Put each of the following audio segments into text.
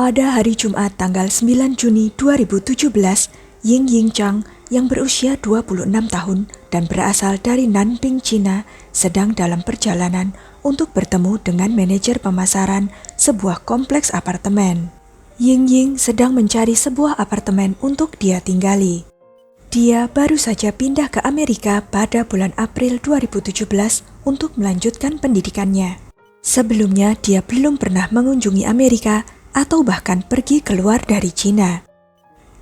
Pada hari Jumat tanggal 9 Juni 2017, Ying Chang yang berusia 26 tahun dan berasal dari Nanping, China, sedang dalam perjalanan untuk bertemu dengan manajer pemasaran sebuah kompleks apartemen. Ying sedang mencari sebuah apartemen untuk dia tinggali. Dia baru saja pindah ke Amerika pada bulan April 2017 untuk melanjutkan pendidikannya. Sebelumnya dia belum pernah mengunjungi Amerika atau bahkan pergi keluar dari China.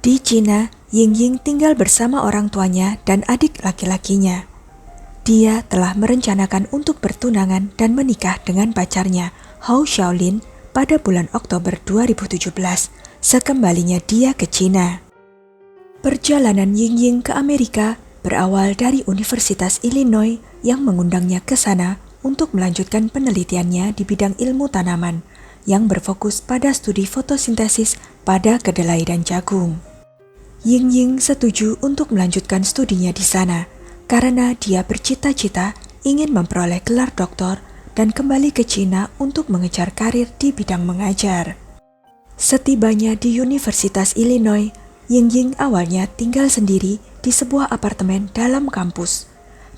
Di China, Ying tinggal bersama orang tuanya dan adik laki-lakinya. Dia telah merencanakan untuk bertunangan dan menikah dengan pacarnya, Hou Xiaolin, pada bulan Oktober 2017, sekembalinya dia ke China. Perjalanan Ying ke Amerika berawal dari Universitas Illinois yang mengundangnya ke sana untuk melanjutkan penelitiannya di bidang ilmu tanaman yang berfokus pada studi fotosintesis pada kedelai dan jagung. Ying setuju untuk melanjutkan studinya di sana karena dia bercita-cita ingin memperoleh gelar doktor dan kembali ke China untuk mengejar karir di bidang mengajar. Setibanya di Universitas Illinois, Ying awalnya tinggal sendiri di sebuah apartemen dalam kampus.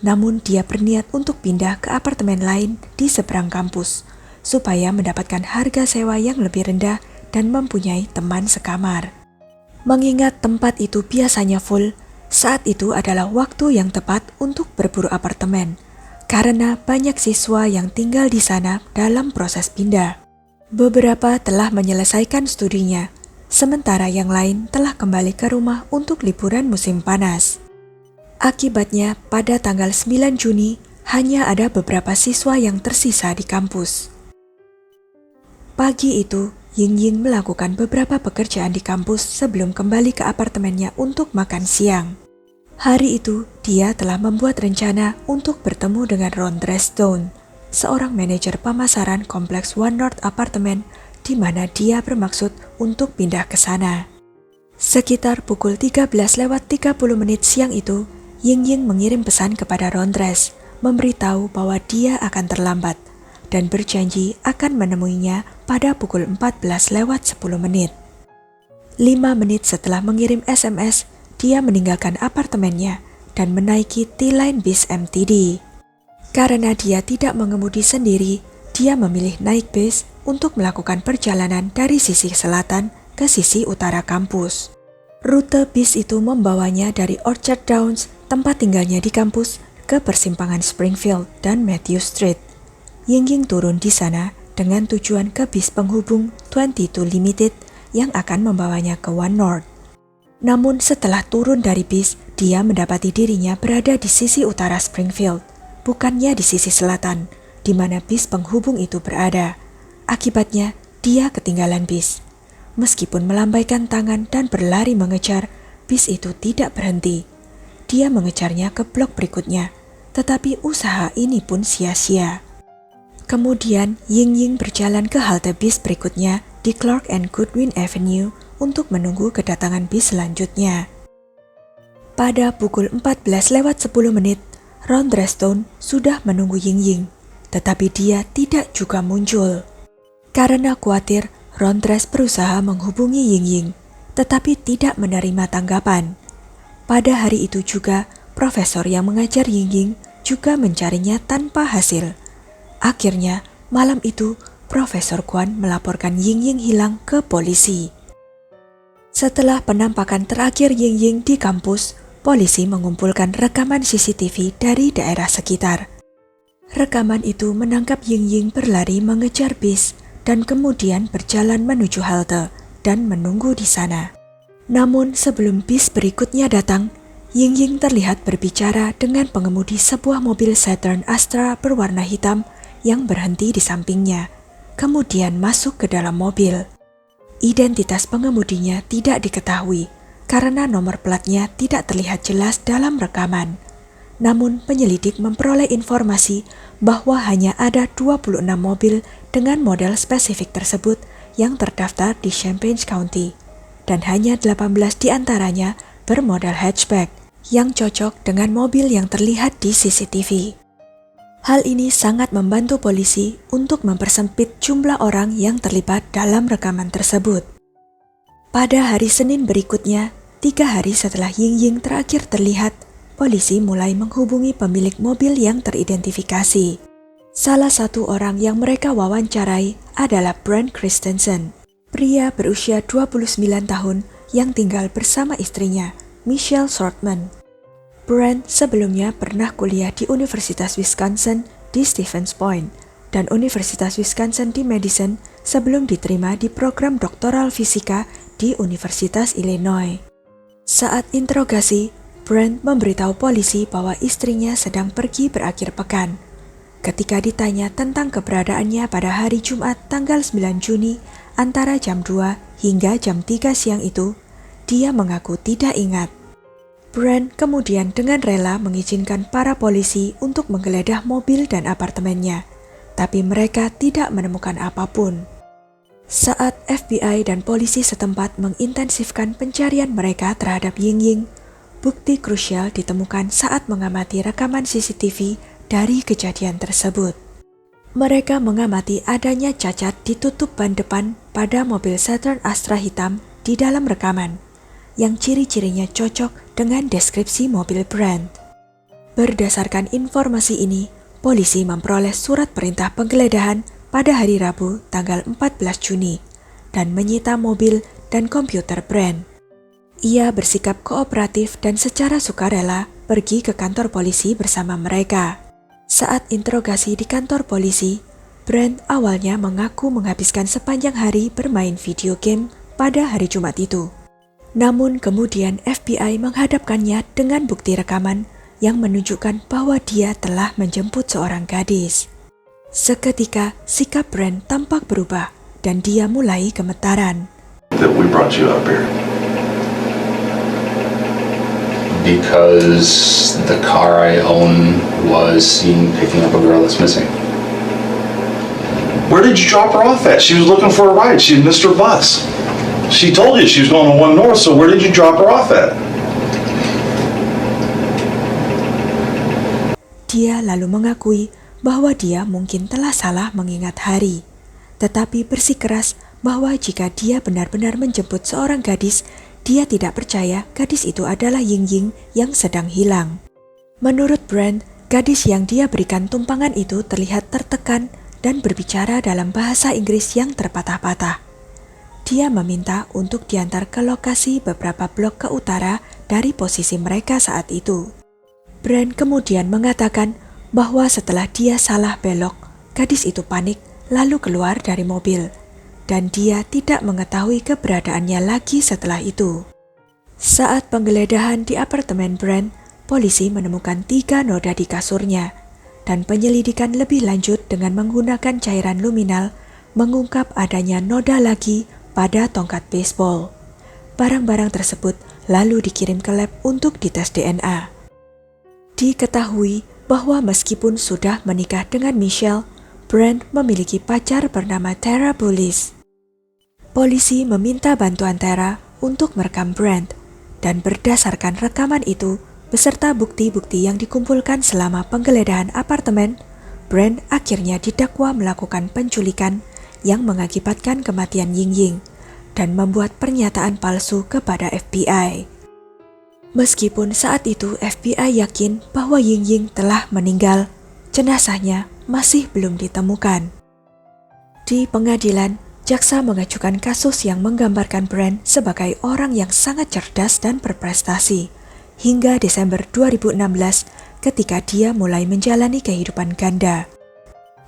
Namun dia berniat untuk pindah ke apartemen lain di seberang kampus, supaya mendapatkan harga sewa yang lebih rendah dan mempunyai teman sekamar. Mengingat tempat itu biasanya full, saat itu adalah waktu yang tepat untuk berburu apartemen, karena banyak siswa yang tinggal di sana dalam proses pindah. Beberapa telah menyelesaikan studinya, sementara yang lain telah kembali ke rumah untuk liburan musim panas. Akibatnya, pada tanggal 9 Juni, hanya ada beberapa siswa yang tersisa di kampus. Pagi itu, Ying melakukan beberapa pekerjaan di kampus sebelum kembali ke apartemennya untuk makan siang. Hari itu, dia telah membuat rencana untuk bertemu dengan Rondre Stone, seorang manajer pemasaran kompleks One North Apartment, di mana dia bermaksud untuk pindah ke sana. Sekitar pukul 13:30 siang itu, Ying mengirim pesan kepada Rondres, memberitahu bahwa dia akan terlambat, dan berjanji akan menemuinya pada pukul 14:10. 5 menit setelah mengirim SMS, dia meninggalkan apartemennya dan menaiki T-Line bis MTD. Karena dia tidak mengemudi sendiri, dia memilih naik bis untuk melakukan perjalanan dari sisi selatan ke sisi utara kampus. Rute bis itu membawanya dari Orchard Downs, tempat tinggalnya di kampus, ke persimpangan Springfield dan Matthew Street. Ying turun di sana dengan tujuan ke bis penghubung 22 Limited yang akan membawanya ke One North. Namun setelah turun dari bis, dia mendapati dirinya berada di sisi utara Springfield, bukannya di sisi selatan, di mana bis penghubung itu berada. Akibatnya, dia ketinggalan bis. Meskipun melambaikan tangan dan berlari mengejar, bis itu tidak berhenti. Dia mengejarnya ke blok berikutnya, tetapi usaha ini pun sia-sia. Kemudian, Ying berjalan ke halte bis berikutnya di Clark and Goodwin Avenue untuk menunggu kedatangan bis selanjutnya. Pada pukul 14:10, Rondre Stone sudah menunggu Ying, tetapi dia tidak juga muncul. Karena khawatir, Rondres berusaha menghubungi Ying, tetapi tidak menerima tanggapan. Pada hari itu juga, profesor yang mengajar Ying juga mencarinya tanpa hasil. Akhirnya, malam itu, Profesor Guan melaporkan Ying hilang ke polisi. Setelah penampakan terakhir Ying di kampus, polisi mengumpulkan rekaman CCTV dari daerah sekitar. Rekaman itu menangkap Ying berlari mengejar bis dan kemudian berjalan menuju halte dan menunggu di sana. Namun sebelum bis berikutnya datang, Ying terlihat berbicara dengan pengemudi sebuah mobil Saturn Astra berwarna hitam yang berhenti di sampingnya, kemudian masuk ke dalam mobil. Identitas pengemudinya tidak diketahui karena nomor platnya tidak terlihat jelas dalam rekaman. Namun penyelidik memperoleh informasi bahwa hanya ada 26 mobil dengan model spesifik tersebut yang terdaftar di Champaign County, dan hanya 18 diantaranya bermodel hatchback yang cocok dengan mobil yang terlihat di CCTV. Hal ini sangat membantu polisi untuk mempersempit jumlah orang yang terlibat dalam rekaman tersebut. Pada hari Senin berikutnya, 3 hari setelah Ying Ying terakhir terlihat, polisi mulai menghubungi pemilik mobil yang teridentifikasi. Salah satu orang yang mereka wawancarai adalah Brent Christensen, pria berusia 29 tahun yang tinggal bersama istrinya, Michelle Shortman. Brent sebelumnya pernah kuliah di Universitas Wisconsin di Stevens Point dan Universitas Wisconsin di Madison sebelum diterima di program doktoral fisika di Universitas Illinois. Saat interogasi, Brent memberitahu polisi bahwa istrinya sedang pergi berakhir pekan. Ketika ditanya tentang keberadaannya pada hari Jumat tanggal 9 Juni antara jam 2 hingga jam 3 siang itu, dia mengaku tidak ingat. Brent kemudian dengan rela mengizinkan para polisi untuk menggeledah mobil dan apartemennya, tapi mereka tidak menemukan apapun. Saat FBI dan polisi setempat mengintensifkan pencarian mereka terhadap Ying Ying, bukti krusial ditemukan saat mengamati rekaman CCTV dari kejadian tersebut. Mereka mengamati adanya cacat di tutup ban depan pada mobil Saturn Astra hitam di dalam rekaman, yang ciri-cirinya cocok dengan deskripsi mobil Brent. Berdasarkan informasi ini, polisi memperoleh surat perintah penggeledahan pada hari Rabu tanggal 14 Juni dan menyita mobil dan komputer Brent. Ia bersikap kooperatif dan secara sukarela pergi ke kantor polisi bersama mereka. Saat interogasi di kantor polisi, Brent awalnya mengaku menghabiskan sepanjang hari bermain video game pada hari Jumat itu. Namun kemudian FBI menghadapkannya dengan bukti rekaman yang menunjukkan bahwa dia telah menjemput seorang gadis. Seketika sikap Brent tampak berubah dan dia mulai gemetaran. That we brought you up here. Because the car I own was seen picking up a girl that's missing. Where did you drop her off at? She was looking for a ride. She missed her bus. She told you she was going to 1 North, so where did you drop her off at? Dia lalu mengakui bahwa dia mungkin telah salah mengingat hari, tetapi bersikeras bahwa jika dia benar-benar menjemput seorang gadis, dia tidak percaya gadis itu adalah Ying Ying yang sedang hilang. Menurut Brent, gadis yang dia berikan tumpangan itu terlihat tertekan dan berbicara dalam bahasa Inggris yang terpatah-patah. Dia meminta untuk diantar ke lokasi beberapa blok ke utara dari posisi mereka saat itu. Brent kemudian mengatakan bahwa setelah dia salah belok, gadis itu panik lalu keluar dari mobil, dan dia tidak mengetahui keberadaannya lagi setelah itu. Saat penggeledahan di apartemen Brent, polisi menemukan 3 noda di kasurnya, dan penyelidikan lebih lanjut dengan menggunakan cairan luminal mengungkap adanya noda lagi pada tongkat baseball. Barang-barang tersebut lalu dikirim ke lab untuk dites DNA. Diketahui bahwa meskipun sudah menikah dengan Michelle, Brent memiliki pacar bernama Tara Bullis. Polisi meminta bantuan Tara untuk merekam Brent, dan berdasarkan rekaman itu, beserta bukti-bukti yang dikumpulkan selama penggeledahan apartemen, Brent akhirnya didakwa melakukan penculikan yang mengakibatkan kematian Ying Ying dan membuat pernyataan palsu kepada FBI. Meskipun saat itu FBI yakin bahwa Ying Ying telah meninggal, jenazahnya masih belum ditemukan. Di pengadilan, jaksa mengajukan kasus yang menggambarkan Brent sebagai orang yang sangat cerdas dan berprestasi hingga Desember 2016 ketika dia mulai menjalani kehidupan ganda.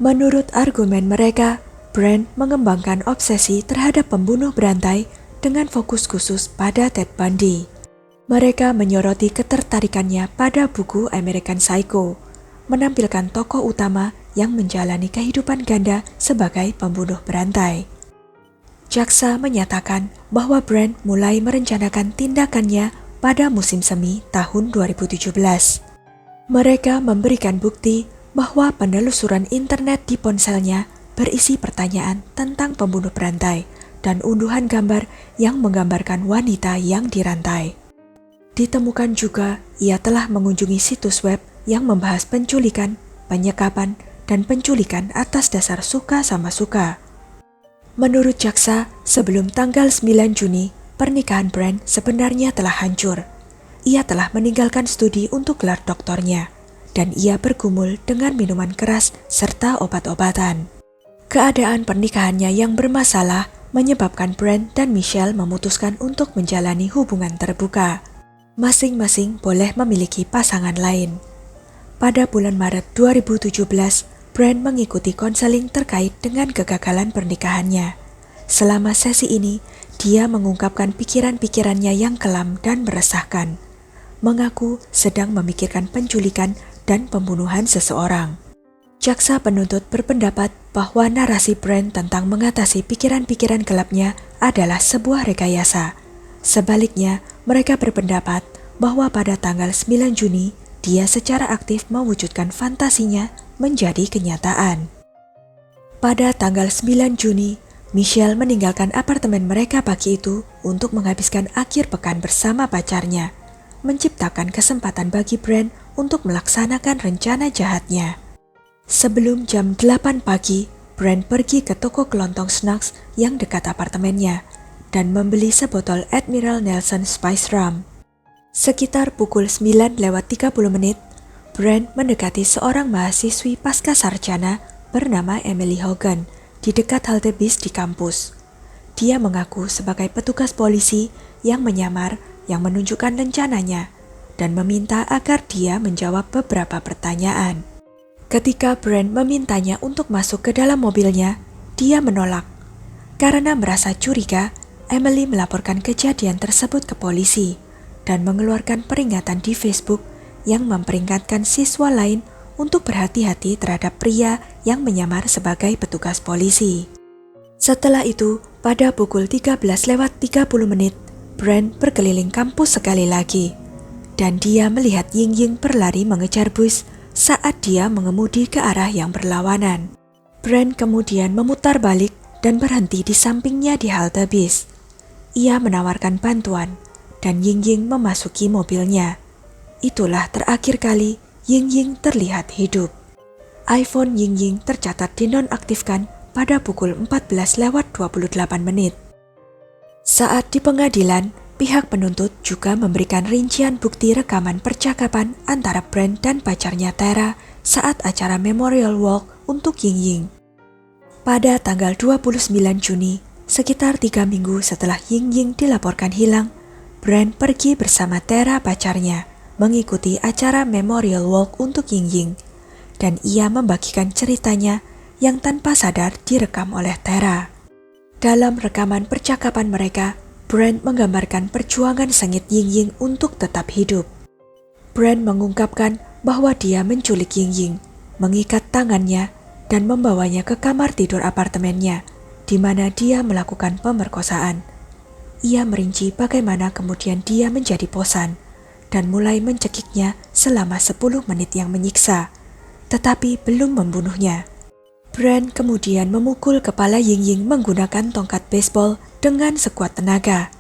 Menurut argumen mereka, Brent mengembangkan obsesi terhadap pembunuh berantai dengan fokus khusus pada Ted Bundy. Mereka menyoroti ketertarikannya pada buku American Psycho, menampilkan tokoh utama yang menjalani kehidupan ganda sebagai pembunuh berantai. Jaksa menyatakan bahwa Brent mulai merencanakan tindakannya pada musim semi tahun 2017. Mereka memberikan bukti bahwa penelusuran internet di ponselnya berisi pertanyaan tentang pembunuh berantai dan unduhan gambar yang menggambarkan wanita yang dirantai. Ditemukan juga ia telah mengunjungi situs web yang membahas penculikan penyekapan, dan penculikan atas dasar suka sama suka. Menurut jaksa, sebelum tanggal 9 Juni, pernikahan Brand sebenarnya telah hancur. Ia telah meninggalkan studi untuk gelar doktornya, dan ia bergumul dengan minuman keras serta obat-obatan. Keadaan pernikahannya yang bermasalah menyebabkan Brand dan Michelle memutuskan untuk menjalani hubungan terbuka. Masing-masing boleh memiliki pasangan lain. Pada bulan Maret 2017, Brand mengikuti konseling terkait dengan kegagalan pernikahannya. Selama sesi ini, dia mengungkapkan pikiran-pikirannya yang kelam dan meresahkan, mengaku sedang memikirkan penculikan dan pembunuhan seseorang. Jaksa penuntut berpendapat bahwa narasi Brand tentang mengatasi pikiran-pikiran gelapnya adalah sebuah rekayasa. Sebaliknya, mereka berpendapat bahwa pada tanggal 9 Juni, dia secara aktif mewujudkan fantasinya menjadi kenyataan. Pada tanggal 9 Juni, Michelle meninggalkan apartemen mereka pagi itu untuk menghabiskan akhir pekan bersama pacarnya, menciptakan kesempatan bagi Brand untuk melaksanakan rencana jahatnya. Sebelum jam 8 pagi, Brand pergi ke toko kelontong snacks yang dekat apartemennya dan membeli sebotol Admiral Nelson Spice Rum. Sekitar pukul 9:30, Brand mendekati seorang mahasiswi pasca sarjana bernama Emily Hogan di dekat halte bis di kampus. Dia mengaku sebagai petugas polisi yang menyamar yang menunjukkan rencananya dan meminta agar dia menjawab beberapa pertanyaan. Ketika Brand memintanya untuk masuk ke dalam mobilnya, dia menolak. Karena merasa curiga, Emily melaporkan kejadian tersebut ke polisi dan mengeluarkan peringatan di Facebook yang memperingatkan siswa lain untuk berhati-hati terhadap pria yang menyamar sebagai petugas polisi. Setelah itu, pada pukul 13:30, Brand berkeliling kampus sekali lagi, dan dia melihat Ying-Ying berlari mengejar bus saat dia mengemudi ke arah yang berlawanan. Brand kemudian memutar balik dan berhenti di sampingnya di halte bis. Ia menawarkan bantuan, dan Ying-Ying memasuki mobilnya. Itulah terakhir kali Ying-Ying terlihat hidup. iPhone Ying-Ying tercatat dinonaktifkan pada pukul 14:28. Saat di pengadilan, pihak penuntut juga memberikan rincian bukti rekaman percakapan antara Brand dan pacarnya Tara saat acara Memorial Walk untuk Ying-Ying. Pada tanggal 29 Juni, sekitar 3 minggu setelah Ying-Ying dilaporkan hilang, Brand pergi bersama Tara pacarnya mengikuti acara Memorial Walk untuk Ying-Ying, dan ia membagikan ceritanya yang tanpa sadar direkam oleh Tara. Dalam rekaman percakapan mereka, Brand menggambarkan perjuangan sengit Ying-Ying untuk tetap hidup. Brand mengungkapkan bahwa dia menculik Ying-Ying, mengikat tangannya, dan membawanya ke kamar tidur apartemennya, di mana dia melakukan pemerkosaan. Ia merinci bagaimana kemudian dia menjadi bosan dan mulai mencekiknya selama 10 menit yang menyiksa, tetapi belum membunuhnya. Brand kemudian memukul kepala Ying-Ying menggunakan tongkat baseball dengan sekuat tenaga.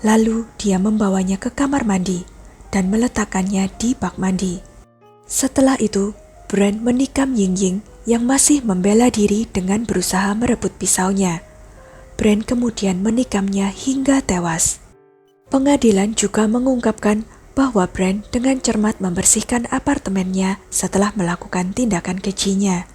Lalu dia membawanya ke kamar mandi dan meletakkannya di bak mandi. Setelah itu, Brand menikam Ying-Ying yang masih membela diri dengan berusaha merebut pisaunya. Brand kemudian menikamnya hingga tewas. Pengadilan juga mengungkapkan bahwa Brand dengan cermat membersihkan apartemennya setelah melakukan tindakan kejinya.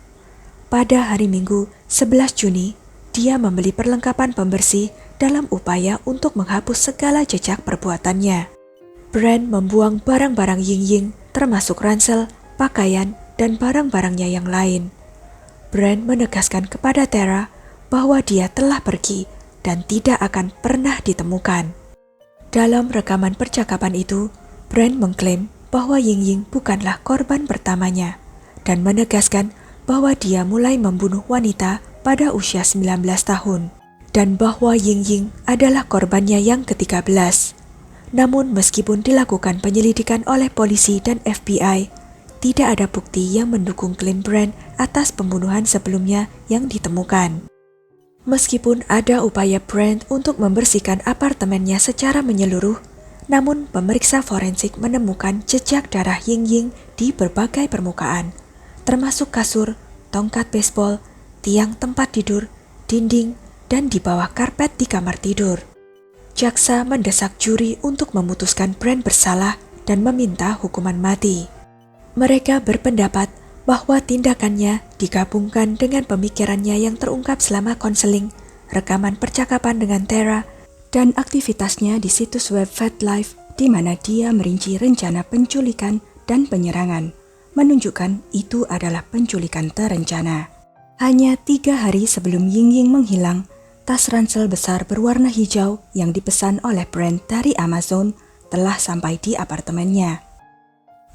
Pada hari Minggu, 11 Juni, dia membeli perlengkapan pembersih dalam upaya untuk menghapus segala jejak perbuatannya. Brand membuang barang-barang Ying-Ying, termasuk ransel, pakaian, dan barang-barangnya yang lain. Brand menegaskan kepada Tara bahwa dia telah pergi dan tidak akan pernah ditemukan. Dalam rekaman percakapan itu, Brand mengklaim bahwa Ying-Ying bukanlah korban pertamanya dan menegaskan bahwa dia mulai membunuh wanita pada usia 19 tahun dan bahwa Ying-Ying adalah korbannya yang ke-13. Namun meskipun dilakukan penyelidikan oleh polisi dan FBI, tidak ada bukti yang mendukung klaim Brand atas pembunuhan sebelumnya yang ditemukan. Meskipun ada upaya Brand untuk membersihkan apartemennya secara menyeluruh, namun pemeriksa forensik menemukan jejak darah Ying-Ying di berbagai permukaan, termasuk kasur, tongkat baseball, tiang tempat tidur, dinding, dan di bawah karpet di kamar tidur. Jaksa mendesak juri untuk memutuskan Brent bersalah dan meminta hukuman mati. Mereka berpendapat bahwa tindakannya digabungkan dengan pemikirannya yang terungkap selama konseling, rekaman percakapan dengan Tara, dan aktivitasnya di situs web FetLife di mana dia merinci rencana penculikan dan penyerangan, menunjukkan itu adalah penculikan terencana. Hanya 3 hari sebelum Ying-Ying menghilang, tas ransel besar berwarna hijau yang dipesan oleh Brent dari Amazon telah sampai di apartemennya.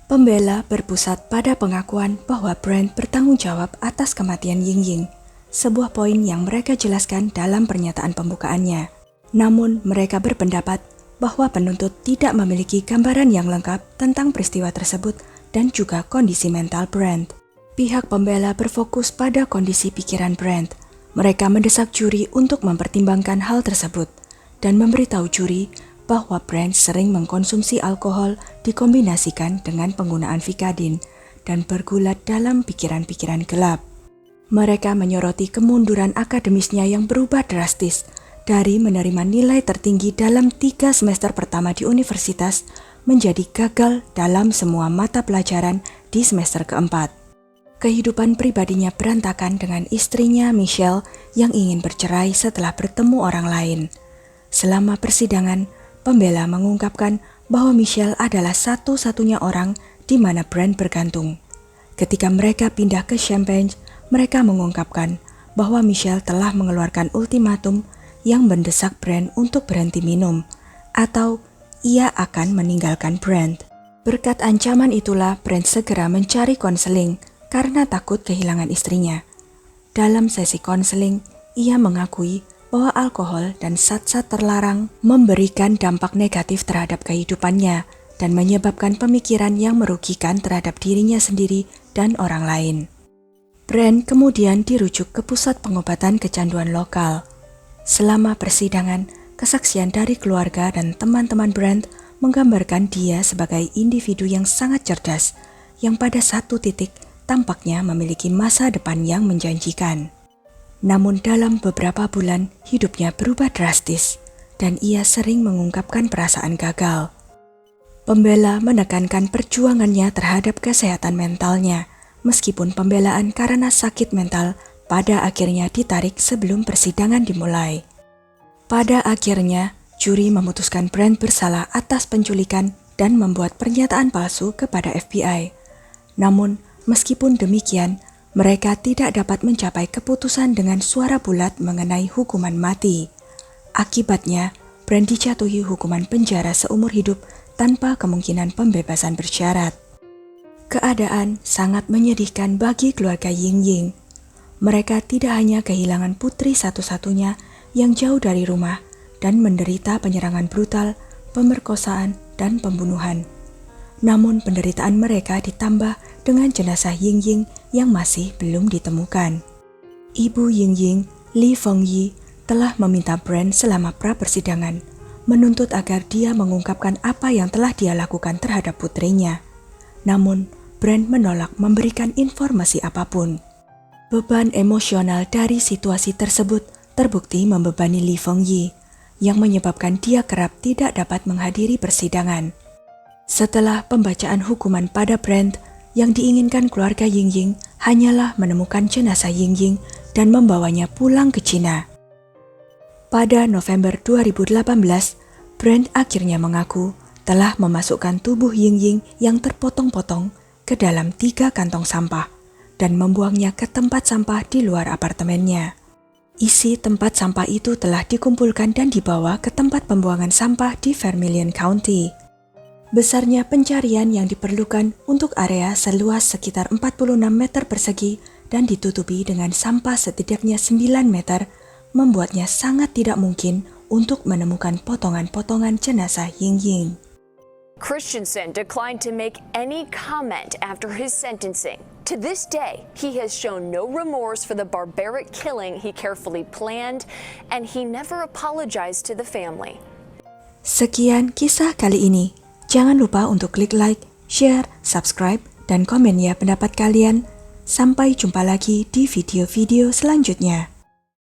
Pembela berpusat pada pengakuan bahwa Brent bertanggung jawab atas kematian Ying-Ying, sebuah poin yang mereka jelaskan dalam pernyataan pembukaannya. Namun mereka berpendapat bahwa penuntut tidak memiliki gambaran yang lengkap tentang peristiwa tersebut dan juga kondisi mental Brent. Pihak pembela berfokus pada kondisi pikiran Brent. Mereka mendesak juri untuk mempertimbangkan hal tersebut dan memberitahu juri bahwa Brent sering mengkonsumsi alkohol dikombinasikan dengan penggunaan Vicodin dan bergulat dalam pikiran-pikiran gelap. Mereka menyoroti kemunduran akademisnya yang berubah drastis dari menerima nilai tertinggi dalam 3 semester pertama di universitas menjadi gagal dalam semua mata pelajaran di semester keempat. Kehidupan pribadinya berantakan dengan istrinya Michelle yang ingin bercerai setelah bertemu orang lain. Selama persidangan, pembela mengungkapkan bahwa Michelle adalah satu-satunya orang di mana Brent bergantung. Ketika mereka pindah ke Champagne, mereka mengungkapkan bahwa Michelle telah mengeluarkan ultimatum yang mendesak Brent untuk berhenti minum, atau ia akan meninggalkan Brent. Berkat ancaman itulah Brent segera mencari konseling karena takut kehilangan istrinya. Dalam sesi konseling, ia mengakui bahwa alkohol dan zat-zat terlarang memberikan dampak negatif terhadap kehidupannya dan menyebabkan pemikiran yang merugikan terhadap dirinya sendiri dan orang lain. Brent kemudian dirujuk ke pusat pengobatan kecanduan lokal. Selama persidangan, kesaksian dari keluarga dan teman-teman Brent menggambarkan dia sebagai individu yang sangat cerdas, yang pada satu titik tampaknya memiliki masa depan yang menjanjikan. Namun dalam beberapa bulan, hidupnya berubah drastis, dan ia sering mengungkapkan perasaan gagal. Pembela menekankan perjuangannya terhadap kesehatan mentalnya, meskipun pembelaan karena sakit mental pada akhirnya ditarik sebelum persidangan dimulai. Pada akhirnya, juri memutuskan Brent bersalah atas penculikan dan membuat pernyataan palsu kepada FBI. Namun, meskipun demikian, mereka tidak dapat mencapai keputusan dengan suara bulat mengenai hukuman mati. Akibatnya, Brent dijatuhi hukuman penjara seumur hidup tanpa kemungkinan pembebasan bersyarat. Keadaan sangat menyedihkan bagi keluarga Ying-Ying. Mereka tidak hanya kehilangan putri satu-satunya yang jauh dari rumah dan menderita penyerangan brutal, pemerkosaan, dan pembunuhan. Namun penderitaan mereka ditambah dengan jenazah Ying-Ying yang masih belum ditemukan. Ibu Ying-Ying, Li Fengyi, telah meminta Brent selama pra-persidangan, menuntut agar dia mengungkapkan apa yang telah dia lakukan terhadap putrinya. Namun, Brent menolak memberikan informasi apapun. Beban emosional dari situasi tersebut terbukti membebani Li Fengyi, yang menyebabkan dia kerap tidak dapat menghadiri persidangan. Setelah pembacaan hukuman pada Brent, yang diinginkan keluarga Ying-Ying hanyalah menemukan jenazah Ying-Ying dan membawanya pulang ke China. Pada November 2018, Brent akhirnya mengaku telah memasukkan tubuh Ying-Ying yang terpotong-potong ke dalam 3 kantong sampah dan membuangnya ke tempat sampah di luar apartemennya. Isi tempat sampah itu telah dikumpulkan dan dibawa ke tempat pembuangan sampah di Vermilion County. Besarnya pencarian yang diperlukan untuk area seluas sekitar 46 meter persegi dan ditutupi dengan sampah setidaknya 9 meter membuatnya sangat tidak mungkin untuk menemukan potongan-potongan jenazah Ying-Ying. Christensen declined to make any comment after his sentencing. To this day, he has shown no remorse for the barbaric killing he carefully planned, and he never apologized to the family. Sekian kisah kali ini. Jangan lupa untuk klik like, share, subscribe, dan komen ya pendapat kalian. Sampai jumpa lagi di video-video selanjutnya.